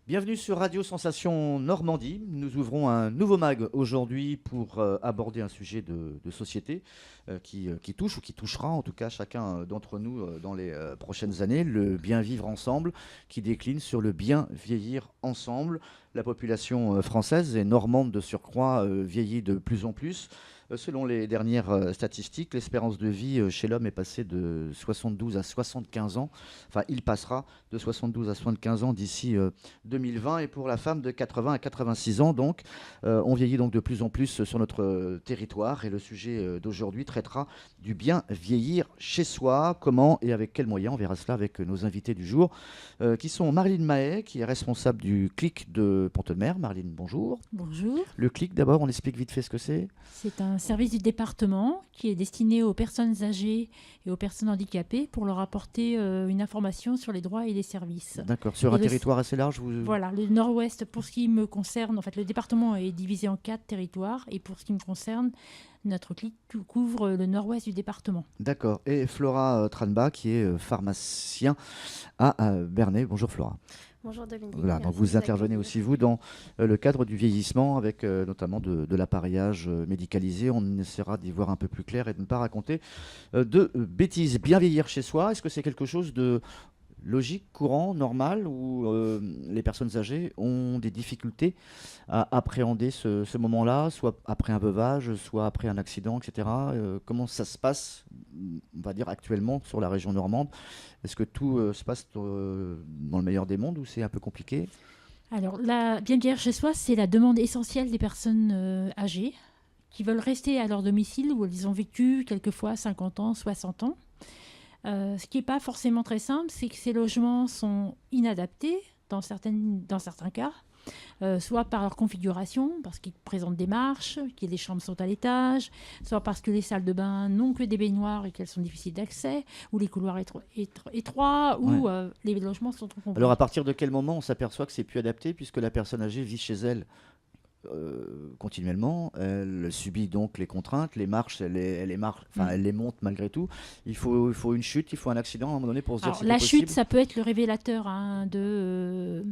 Bienvenue sur Radio Sensation Normandie. Nous ouvrons un nouveau mag aujourd'hui pour aborder un sujet de société qui touche ou qui touchera en tout cas chacun d'entre nous dans les prochaines années, le bien vivre ensemble qui décline sur le bien vieillir ensemble. La population française et normande de surcroît vieillit de plus en plus. Selon les dernières statistiques, l'espérance de vie chez l'homme est passée de 72 à 75 ans. Enfin, il passera de 72 à 75 ans d'ici 2020 et pour la femme de 80 à 86 ans. Donc, on vieillit donc de plus en plus sur notre territoire et le sujet d'aujourd'hui traitera du bien vieillir chez soi. Comment et avec quels moyens? On verra cela avec nos invités du jour qui sont Marlene Mahé, qui est responsable du CLIC de Pont-de-Mer. Marlene, bonjour. Bonjour. Le CLIC, d'abord, on explique vite fait ce que c'est. C'est un service du département qui est destiné aux personnes âgées et aux personnes handicapées pour leur apporter une information sur les droits et les services. D'accord, sur un territoire assez large Voilà, le nord-ouest, pour ce qui me concerne, en fait, le département est divisé en 4 territoires et pour ce qui me concerne, notre CLIC couvre le nord-ouest du département. D'accord, et Flora Tranba qui est pharmacien à Bernay. Bonjour Flora. Bonjour Dominique. Voilà, donc vous intervenez aussi vous dans le cadre du vieillissement avec notamment de l'appareillage médicalisé. On essaiera d'y voir un peu plus clair et de ne pas raconter de bêtises. Bien vieillir chez soi, est-ce que c'est quelque chose de logique, courant, normal, où les personnes âgées ont des difficultés à appréhender ce moment-là, soit après un veuvage, soit après un accident, etc. Comment ça se passe, on va dire actuellement, sur la région normande? Est-ce que tout se passe dans le meilleur des mondes ou c'est un peu compliqué? Alors, bien vieillir chez soi, c'est la demande essentielle des personnes âgées qui veulent rester à leur domicile où elles ont vécu quelquefois 50 ans, 60 ans. Ce qui n'est pas forcément très simple, c'est que ces logements sont inadaptés dans certains cas, soit par leur configuration, parce qu'ils présentent des marches, que les chambres sont à l'étage, soit parce que les salles de bain n'ont que des baignoires et qu'elles sont difficiles d'accès, ou les couloirs étroits, ou les logements sont trop complexes. Alors à partir de quel moment on s'aperçoit que c'est plus adapté puisque la personne âgée vit chez elle continuellement, elle subit donc les contraintes, les marches, elle les monte malgré tout. Il faut une chute, il faut un accident à un moment donné pour se dire Alors, si c'est la possible. chute, ça peut être le révélateur des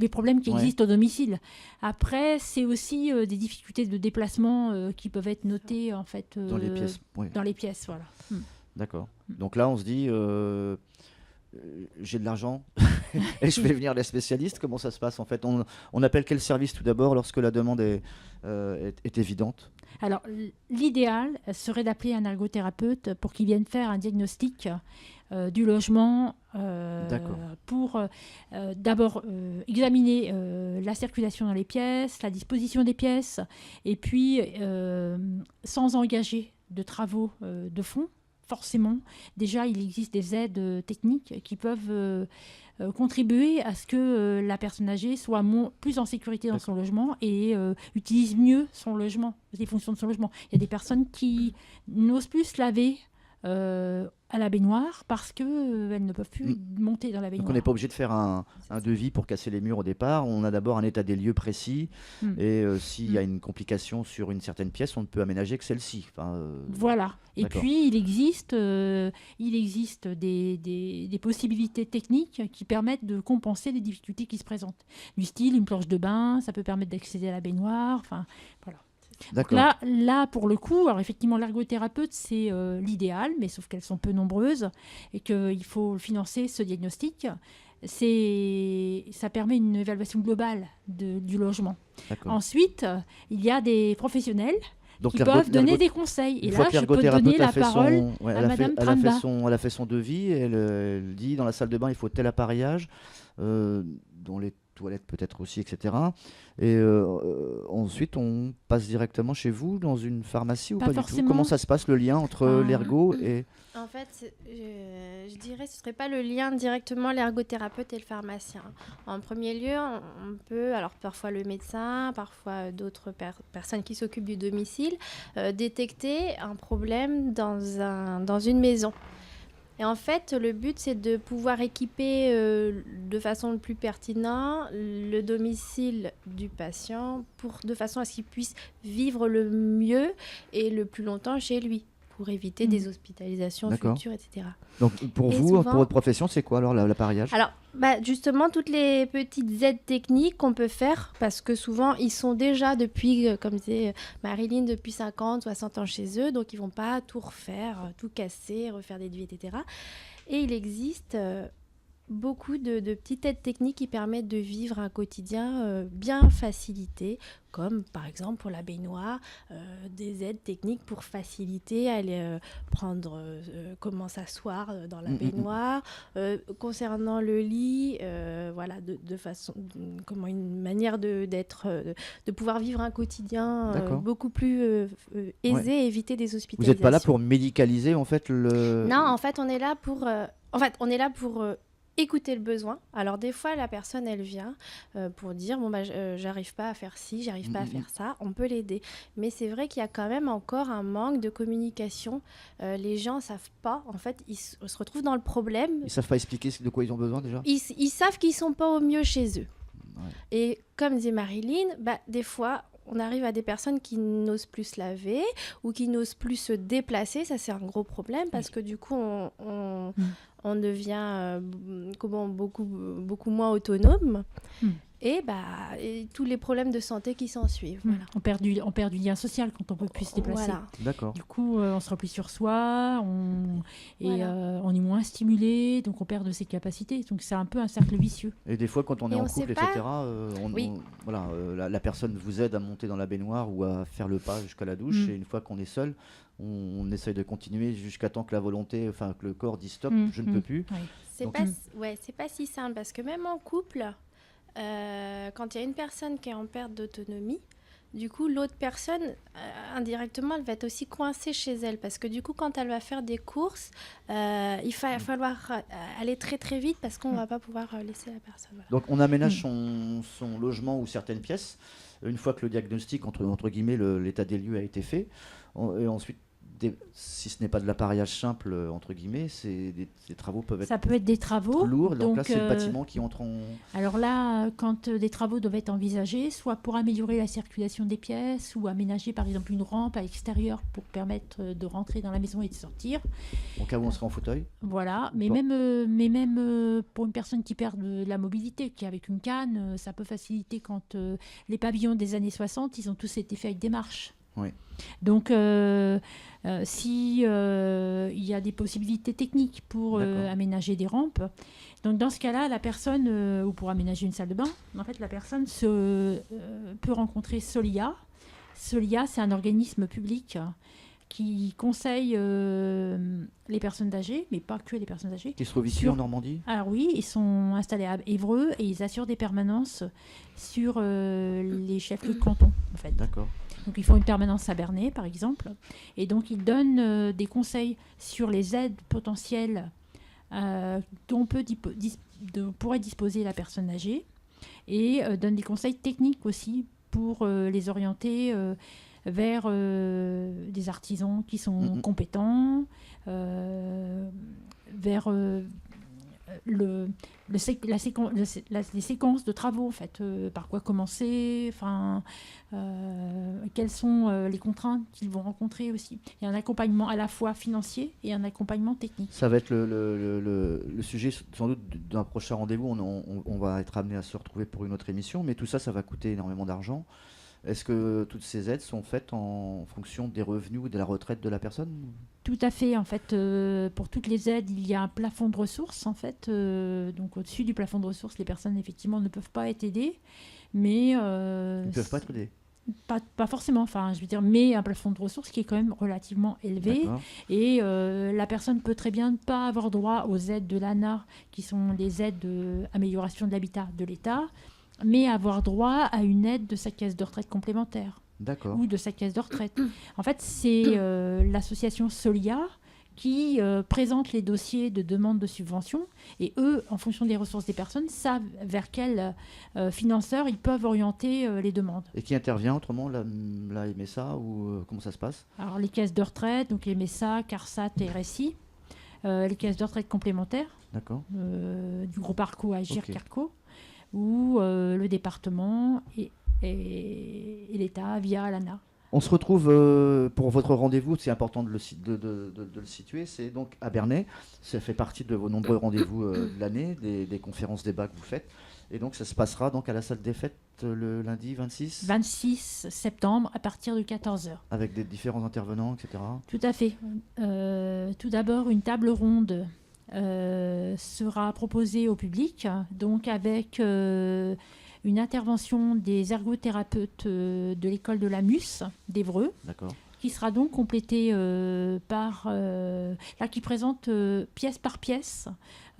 problèmes qui existent au domicile. Après, c'est aussi des difficultés de déplacement qui peuvent être notées en fait Dans les pièces. Dans les pièces, voilà. D'accord. Donc là, on se dit, j'ai de l'argent et je vais venir les spécialistes. Comment ça se passe en fait? On appelle quel service tout d'abord lorsque la demande est évidente? Alors, l'idéal serait d'appeler un ergothérapeute pour qu'il vienne faire un diagnostic du logement pour d'abord examiner la circulation dans les pièces, la disposition des pièces, et puis sans engager de travaux de fond. Forcément, déjà, il existe des aides techniques qui peuvent contribuer à ce que la personne âgée soit plus en sécurité dans son logement et utilise mieux son logement, les fonctions de son logement. Il y a des personnes qui n'osent plus se laver à la baignoire parce qu'elles ne peuvent plus monter dans la baignoire. Donc on n'est pas obligé de faire un devis pour casser les murs au départ. On a d'abord un état des lieux précis et s'il y a une complication sur une certaine pièce, on ne peut aménager que celle-ci. Voilà. Et d'accord. Puis il existe des possibilités techniques qui permettent de compenser les difficultés qui se présentent. Du style, une planche de bain, ça peut permettre d'accéder à la baignoire. Enfin, voilà. Donc là, pour le coup, alors effectivement, l'ergothérapeute, c'est l'idéal, mais sauf qu'elles sont peu nombreuses et qu'il faut financer ce diagnostic. Ça permet une évaluation globale du logement. D'accord. Ensuite, il y a des professionnels donc, qui peuvent donner des conseils. Et là, je peux donner la parole à Madame Tranba. Elle a fait son devis, elle dit dans la salle de bain, il faut tel appareillage, dans les toilettes peut-être aussi, etc. Et ensuite, on passe directement chez vous dans une pharmacie ou pas du tout? Comment ça se passe le lien entre l'ergo et... En fait, je dirais que ce ne serait pas le lien directement l'ergothérapeute et le pharmacien. En premier lieu, on peut, alors parfois le médecin, parfois d'autres personnes qui s'occupent du domicile, détecter un problème dans une maison. Et en fait, le but, c'est de pouvoir équiper de façon le plus pertinente le domicile du patient de façon à ce qu'il puisse vivre le mieux et le plus longtemps chez lui, pour éviter des hospitalisations futures, etc. Donc pour vous, pour votre profession, c'est quoi alors l'appareillage? Alors justement, toutes les petites aides techniques qu'on peut faire, parce que souvent ils sont déjà depuis, comme disait Marilyn, depuis 50, 60 ans chez eux, donc ils vont pas tout refaire, tout casser, refaire des devis, etc. Et il existe beaucoup de petites aides techniques qui permettent de vivre un quotidien bien facilité, comme par exemple pour la baignoire, des aides techniques pour faciliter aller prendre comment s'asseoir dans la baignoire. Concernant le lit, voilà, de façon, comment une manière de pouvoir vivre un quotidien beaucoup plus aisé et éviter des hospitalisations. Vous n'êtes pas là pour médicaliser en fait le... Non, en fait on est là pour écouter le besoin. Alors des fois la personne elle vient pour dire j'arrive pas à faire ci, j'arrive pas à faire ça, on peut l'aider. Mais c'est vrai qu'il y a quand même encore un manque de communication. Les gens savent pas, en fait ils se retrouvent dans le problème. Ils savent pas expliquer de quoi ils ont besoin déjà. Ils savent qu'ils sont pas au mieux chez eux. Et comme dit Marilyn, des fois on arrive à des personnes qui n'osent plus se laver ou qui n'osent plus se déplacer. Ça, c'est un gros problème parce que du coup, on devient beaucoup moins autonome. Et tous les problèmes de santé qui s'en suivent. Voilà. On perd du lien social quand on ne peut plus se déplacer. Voilà. D'accord. Du coup, on se replie sur soi, on est moins stimulé, donc on perd de ses capacités. Donc c'est un peu un cercle vicieux. Et des fois, quand on est en couple, etc., la personne vous aide à monter dans la baignoire ou à faire le pas jusqu'à la douche. Et une fois qu'on est seul, on essaye de continuer jusqu'à temps que la volonté, que le corps dit stop, je ne peux plus. Oui. C'est pas si simple parce que même en couple... quand il y a une personne qui est en perte d'autonomie, du coup, l'autre personne, indirectement, elle va être aussi coincée chez elle. Parce que du coup, quand elle va faire des courses, il va falloir aller très très vite parce qu'on ne va pas pouvoir laisser la personne. Voilà. Donc, on aménage son logement ou certaines pièces. Une fois que le diagnostic, entre guillemets, l'état des lieux a été fait. Et ensuite, si ce n'est pas de l'appareillage simple, entre guillemets, des travaux peuvent être... Ça peut être des travaux. Lourds, donc là, c'est le bâtiment qui entre en... Alors là, quand des travaux doivent être envisagés, soit pour améliorer la circulation des pièces, ou aménager par exemple une rampe à l'extérieur pour permettre de rentrer dans la maison et de sortir. Au cas où on serait en fauteuil. Voilà, mais même pour une personne qui perd de la mobilité, qui est avec une canne, ça peut faciliter quand les pavillons des années 60, ils ont tous été faits avec des marches. Oui. Donc, si il y a des possibilités techniques pour aménager des rampes, donc dans ce cas-là, la personne, ou pour aménager une salle de bain, en fait, la personne peut rencontrer Solia. Solia, c'est un organisme public qui conseille les personnes âgées, mais pas que les personnes âgées. Qui se trouvent ici en Normandie ? Alors oui, ils sont installés à Évreux et ils assurent des permanences sur les chefs-lieux de canton, en fait. D'accord. Donc ils font une permanence à Bernay, par exemple, et donc ils donnent des conseils sur les aides potentielles dont pourrait disposer la personne âgée, et donnent des conseils techniques aussi pour les orienter vers des artisans qui sont compétents, vers les séquences de travaux, en fait, par quoi commencer, quelles sont les contraintes qu'ils vont rencontrer aussi. Il y a un accompagnement à la fois financier et un accompagnement technique. Ça va être le sujet sans doute d'un prochain rendez-vous. On va être amené à se retrouver pour une autre émission, mais tout ça, ça va coûter énormément d'argent. Est-ce que toutes ces aides sont faites en fonction des revenus ou de la retraite de la personne ? Tout à fait. En fait, pour toutes les aides, il y a un plafond de ressources. En fait, donc au-dessus du plafond de ressources, les personnes effectivement ne peuvent pas être aidées, mais ils ne peuvent pas être aidés. Pas forcément. Enfin, je veux dire, mais un plafond de ressources qui est quand même relativement élevé. D'accord. Et la personne peut très bien ne pas avoir droit aux aides de l'ANA, qui sont les aides d'amélioration de l'habitat de l'État, mais avoir droit à une aide de sa caisse de retraite complémentaire. D'accord. Ou de sa caisse de retraite. En fait, c'est l'association Solia qui présente les dossiers de demande de subvention, et eux, en fonction des ressources des personnes, savent vers quel financeur ils peuvent orienter les demandes. Et qui intervient autrement, la MSA, ou comment ça se passe ? Alors les caisses de retraite, donc les MSA, CARSAT et RSI, les caisses de retraite complémentaires, du groupe ARCO, Agir, Carco, ou le département et l'État via l'ANA. On se retrouve pour votre rendez-vous, c'est important de le situer, c'est donc à Bernay. Ça fait partie de vos nombreux rendez-vous de l'année, des conférences débats que vous faites. Et donc ça se passera donc à la salle des fêtes le lundi 26 septembre à partir de 14h. Avec des différents intervenants, etc. Tout à fait. Tout d'abord, une table ronde sera proposée au public, donc avec une intervention des ergothérapeutes de l'école de la Mus d'Évreux, qui sera donc complétée par... là, qui présente pièce par pièce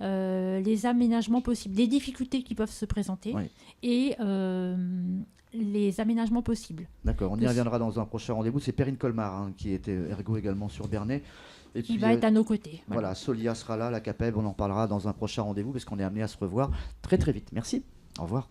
les aménagements possibles, les difficultés qui peuvent se présenter et les aménagements possibles. D'accord, on y reviendra dans un prochain rendez-vous. C'est Perrine Colmar qui était ergo également sur Bernay. Et qui va être à nos côtés. Voilà, Solia sera là, la CAPEB, on en parlera dans un prochain rendez-vous parce qu'on est amené à se revoir très très vite. Merci, au revoir.